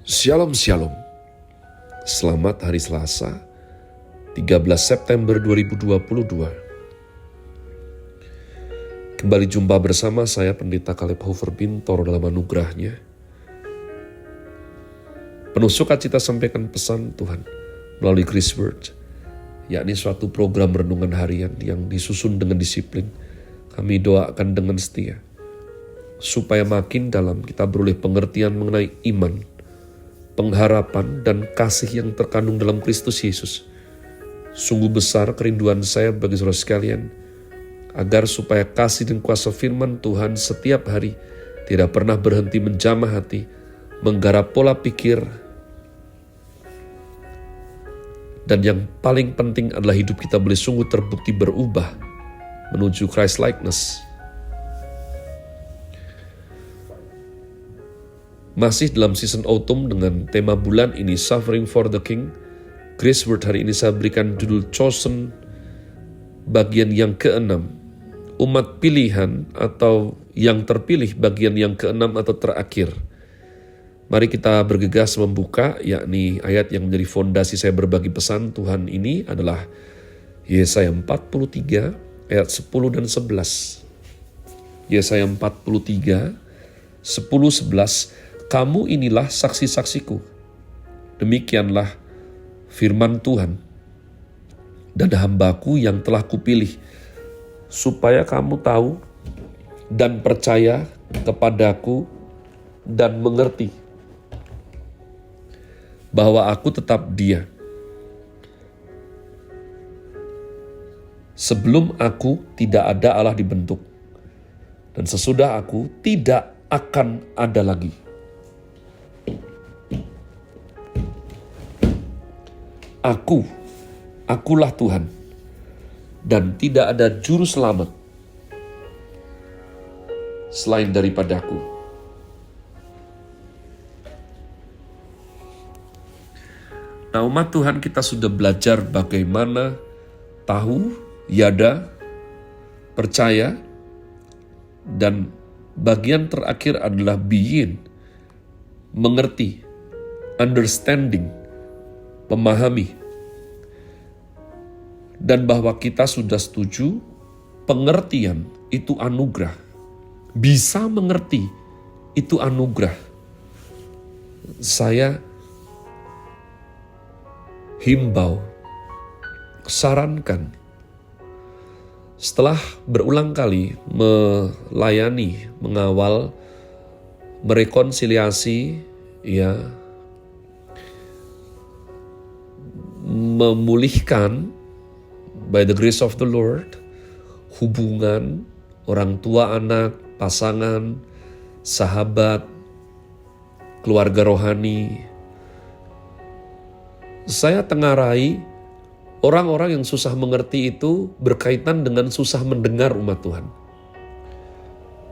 Shalom Shalom. Selamat hari Selasa, 13 September 2022. Kembali jumpa bersama saya Pendeta Caleb Hofer Bintoro dalam anugerahnya. Penuh sukacita sampaikan pesan Tuhan melalui Grace Word, yakni suatu program renungan harian yang disusun dengan disiplin. Kami doakan dengan setia, supaya makin dalam kita beroleh pengertian mengenai iman, pengharapan dan kasih yang terkandung dalam Kristus Yesus. Sungguh besar kerinduan saya bagi saudara sekalian, agar supaya kasih dan kuasa firman Tuhan setiap hari tidak pernah berhenti menjamah hati, menggarap pola pikir, dan yang paling penting adalah hidup kita boleh sungguh terbukti berubah menuju Christ likeness. Masih dalam season autumn dengan tema bulan ini, Suffering for the King. Grace Word hari ini saya berikan judul Chosen, bagian yang ke-6. Umat pilihan atau yang terpilih, bagian yang ke-6 atau terakhir. Mari kita bergegas membuka, yakni ayat yang menjadi fondasi saya berbagi pesan Tuhan ini adalah Yesaya 43 ayat 10 dan 11. Yesaya 43, 10, 11. Kamu inilah saksi-saksiku. Demikianlah firman Tuhan. Dan hambaku yang telah kupilih, supaya kamu tahu dan percaya kepadaku dan mengerti bahwa aku tetap Dia. Sebelum aku tidak ada Allah dibentuk, dan sesudah aku tidak akan ada lagi. Akulah Tuhan, dan tidak ada juru selamat selain daripadaku. Nah, umat Tuhan, kita sudah belajar bagaimana tahu, yada, percaya, dan bagian terakhir adalah being, mengerti, understanding, memahami. Dan bahwa kita sudah setuju, pengertian itu anugerah. Bisa mengerti itu anugerah. Saya himbau, sarankan, setelah berulang kali melayani, mengawal, merekonsiliasi, memulihkan by the grace of the Lord hubungan orang tua anak, pasangan, sahabat, keluarga rohani. Saya tengarai orang-orang yang susah mengerti itu berkaitan dengan susah mendengar umat Tuhan.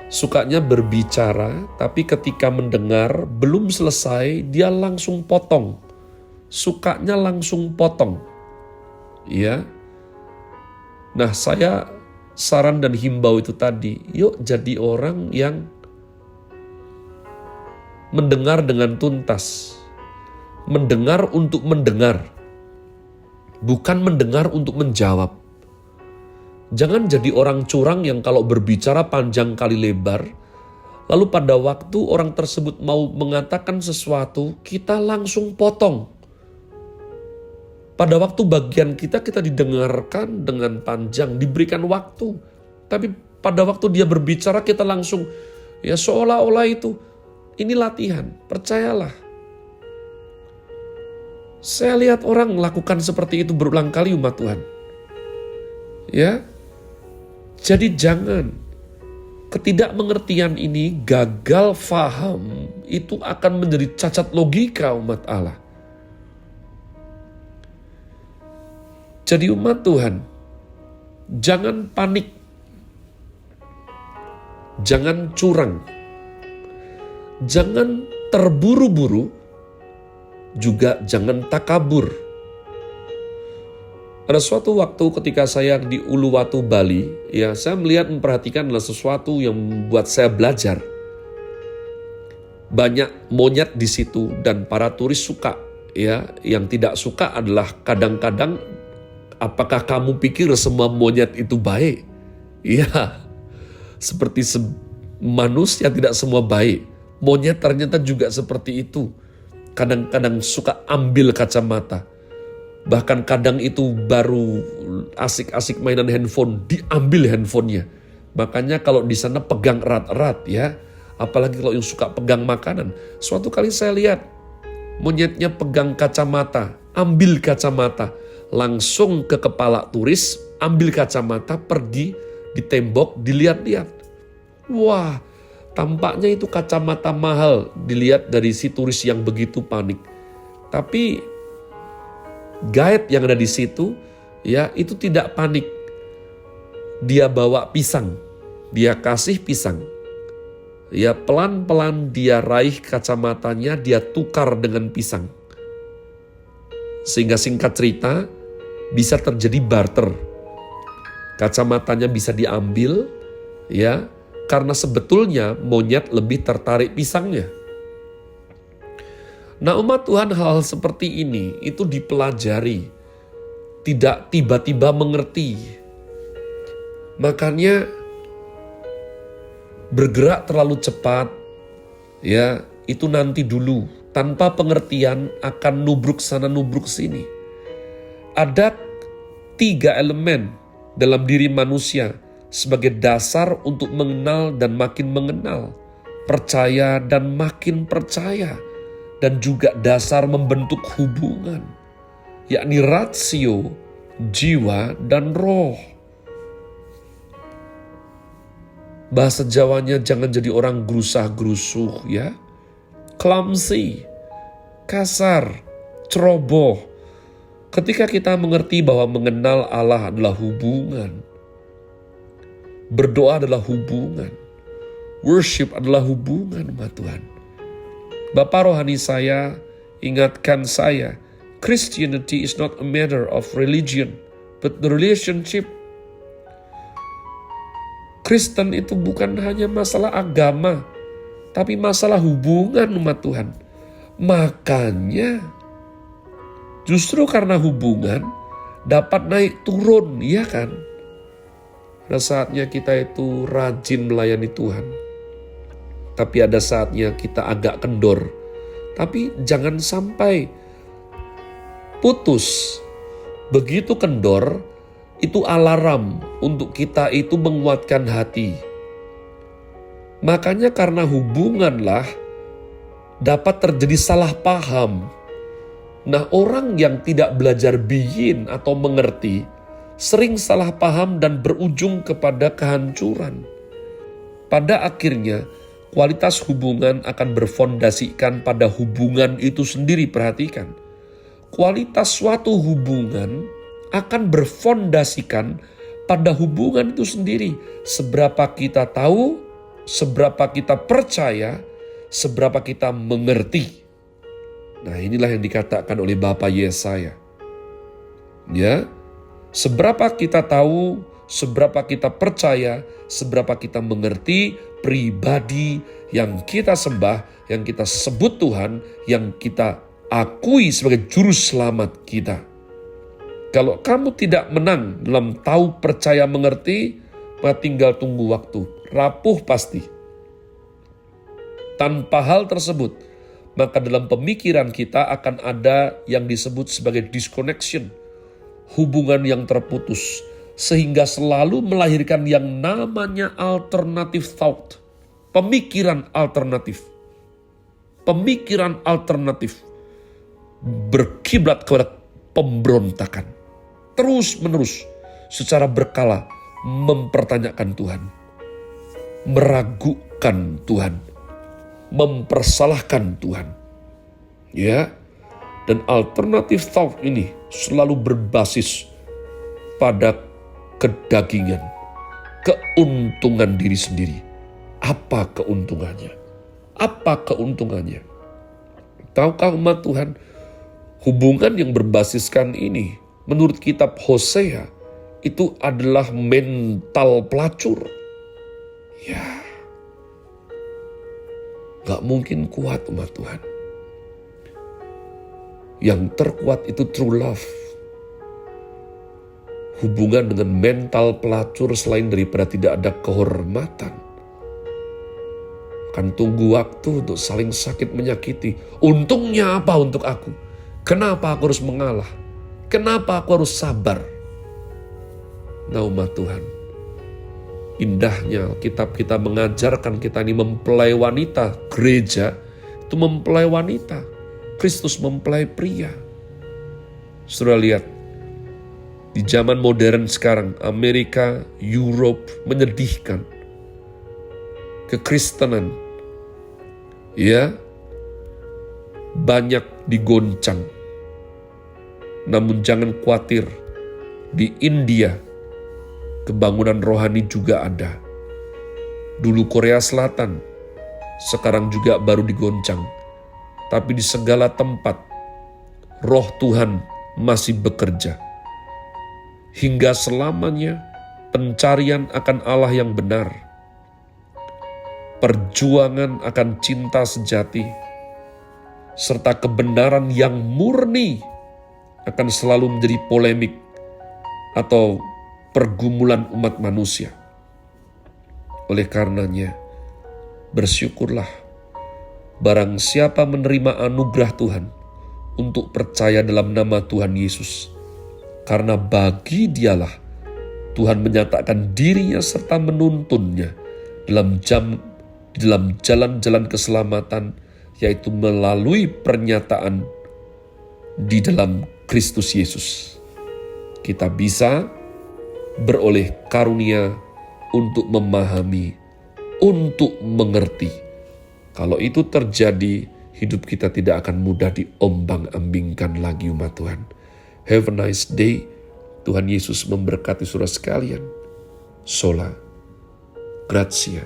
Sukanya berbicara, tapi ketika mendengar belum selesai dia langsung potong. Sukanya langsung potong. Nah, saya saran dan himbau itu tadi, yuk jadi orang yang mendengar dengan tuntas. Mendengar untuk mendengar, bukan mendengar untuk menjawab. Jangan jadi orang curang yang kalau berbicara panjang kali lebar, lalu pada waktu orang tersebut mau mengatakan sesuatu, kita langsung potong. Pada waktu bagian kita didengarkan dengan panjang, diberikan waktu. Tapi pada waktu dia berbicara kita langsung, seolah-olah itu, ini latihan, percayalah. Saya lihat orang melakukan seperti itu berulang kali umat Tuhan. Jadi jangan, ketidakmengertian ini, gagal faham, itu akan menjadi cacat logika umat Allah. Jadi umat Tuhan, jangan panik, jangan curang, jangan terburu-buru, juga jangan takabur. Pada suatu waktu ketika saya di Uluwatu, Bali, saya melihat memperhatikan adalah sesuatu yang membuat saya belajar. banyak monyet di situ dan para turis suka. Ya, yang tidak suka adalah kadang-kadang, apakah kamu pikir semua monyet itu baik? Ya, seperti manusia tidak semua baik. Monyet ternyata juga seperti itu. Kadang-kadang suka ambil kacamata. Bahkan kadang itu baru asik-asik mainan handphone, diambil handphonenya. Makanya kalau di sana pegang erat-erat ya. Apalagi kalau yang suka pegang makanan. Suatu kali saya lihat monyetnya pegang kacamata, ambil kacamata. Langsung ke kepala turis, ambil kacamata, pergi di tembok, dilihat-lihat. Wah, tampaknya itu kacamata mahal dilihat dari si turis yang begitu panik. Tapi guide yang ada di situ, ya itu tidak panik. Dia bawa pisang, dia kasih pisang. Ya pelan-pelan dia raih kacamatanya, dia tukar dengan pisang. Sehingga singkat cerita, bisa terjadi barter. Kacamatanya bisa diambil, ya, karena sebetulnya monyet lebih tertarik pisangnya. Nah, umat Tuhan, hal seperti ini itu dipelajari, tidak tiba-tiba mengerti. Makanya bergerak terlalu cepat, ya itu nanti dulu. Tanpa pengertian akan nubruk sana nubruk sini. Ada 3 elemen dalam diri manusia sebagai dasar untuk mengenal dan makin mengenal, percaya dan makin percaya, dan juga dasar membentuk hubungan, yakni rasio, jiwa, dan roh. Bahasa Jawanya jangan jadi orang gerusah-gerusuh ya. Clumsy, kasar, ceroboh. Ketika kita mengerti bahwa mengenal Allah adalah hubungan. Berdoa adalah hubungan. Worship adalah hubungan sama Tuhan. Bapak rohani saya, ingatkan saya, Christianity is not a matter of religion, but the relationship. Kristen itu bukan hanya masalah agama, tapi masalah hubungan umat Tuhan. Makanya, justru karena hubungan dapat naik turun, ya kan? Ada saatnya kita itu rajin melayani Tuhan. Tapi ada saatnya kita agak kendor. Tapi jangan sampai putus. Begitu kendor, itu alarm untuk kita itu menguatkan hati. Makanya karena hubunganlah dapat terjadi salah paham. Nah, orang yang tidak belajar biyin atau mengerti sering salah paham dan berujung kepada kehancuran. Pada akhirnya, kualitas hubungan akan berfondasikan pada hubungan itu sendiri. Perhatikan, kualitas suatu hubungan akan berfondasikan pada hubungan itu sendiri. Seberapa kita tahu, seberapa kita percaya, seberapa kita mengerti. Nah, inilah yang dikatakan oleh Bapak Yesaya. Ya, seberapa kita tahu, seberapa kita percaya, seberapa kita mengerti pribadi yang kita sembah, yang kita sebut Tuhan, yang kita akui sebagai juru selamat kita. Kalau kamu tidak menang dalam tahu, percaya, mengerti, maka tinggal tunggu waktu. Rapuh pasti. Tanpa hal tersebut, maka dalam pemikiran kita akan ada yang disebut sebagai disconnection. Hubungan yang terputus. Sehingga selalu melahirkan yang namanya alternative thought. Pemikiran alternatif. Pemikiran alternatif. Berkiblat kepada pemberontakan. Terus-menerus secara berkala mempertanyakan Tuhan, meragukan Tuhan, mempersalahkan Tuhan. Ya, dan alternative thought ini selalu berbasis pada kedagingan, keuntungan diri sendiri. Apa keuntungannya? Apa keuntungannya? Tahukah umat Tuhan, hubungan yang berbasiskan ini menurut kitab Hosea itu adalah mental pelacur. Ya. Gak mungkin kuat umat Tuhan. Yang terkuat itu true love. Hubungan dengan mental pelacur selain daripada tidak ada kehormatan. Akan tunggu waktu untuk saling sakit menyakiti. Untungnya apa untuk aku? Kenapa aku harus mengalah? Kenapa aku harus sabar? Nah umat Tuhan, indahnya Alkitab kita mengajarkan kita ini mempelai wanita. Gereja itu mempelai wanita. Kristus mempelai pria. Saudara lihat, di zaman modern sekarang, Amerika, Europe menyedihkan. Kekristenan, ya, banyak digoncang. Namun jangan khawatir, di India, kebangunan rohani juga ada. Dulu Korea Selatan, sekarang juga baru digoncang. Tapi di segala tempat, roh Tuhan masih bekerja. Hingga selamanya, pencarian akan Allah yang benar. Perjuangan akan cinta sejati, serta kebenaran yang murni akan selalu menjadi polemik atau pergumulan umat manusia. Oleh karenanya, bersyukurlah barang siapa menerima anugerah Tuhan untuk percaya dalam nama Tuhan Yesus. Karena bagi dialah Tuhan menyatakan dirinya serta menuntunnya dalam jalan-jalan keselamatan, yaitu melalui pernyataan di dalam Kristus Yesus. Kita bisa beroleh karunia untuk memahami, untuk mengerti. Kalau itu terjadi, hidup kita tidak akan mudah diombang-ambingkan lagi umat Tuhan. Have a nice day. Tuhan Yesus memberkati saudara sekalian. Sola Gratia.